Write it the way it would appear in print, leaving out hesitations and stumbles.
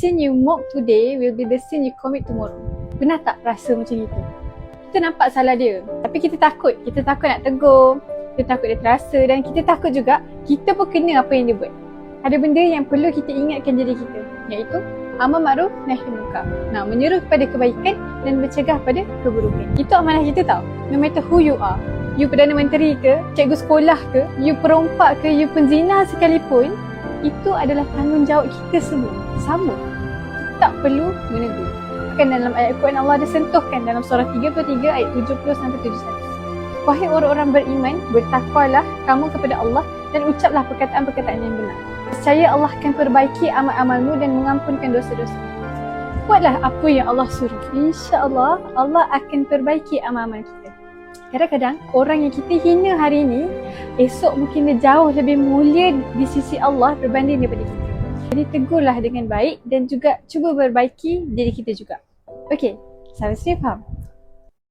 sin you mock today will be the sin you commit tomorrow. Pernah tak rasa macam itu? Kita nampak salah dia, tapi kita takut nak tegur, kita takut dia terasa, dan kita takut juga kita pun kena apa yang dia buat. Ada benda yang perlu kita ingatkan diri kita, iaitu amar makruf nahi munkar. Nah, menyuruh kepada kebaikan dan mencegah pada keburukan. Itu amanah kita tau. No matter who you are, you Perdana Menteri ke, cikgu sekolah ke, you perompak ke, you penzina sekalipun, itu adalah tanggungjawab kita semua. Sama. Tak perlu menegur. Kan dalam ayat Quran Allah ada sentuhkan dalam surah 33 ayat 70 sampai 71. Wahai orang-orang beriman, bertakwalah kamu kepada Allah dan ucaplah perkataan-perkataan yang benar. Percaya Allah akan perbaiki amal-amalmu dan mengampunkan dosa-dosa. Buatlah apa yang Allah suruh. InsyaAllah Allah akan perbaiki amal-amal kita. Kadang-kadang orang yang kita hina hari ini, esok mungkin dia jauh lebih mulia di sisi Allah berbanding daripada kita. Jadi tegurlah dengan baik dan juga cuba perbaiki diri kita juga. Okey, sampai sini faham?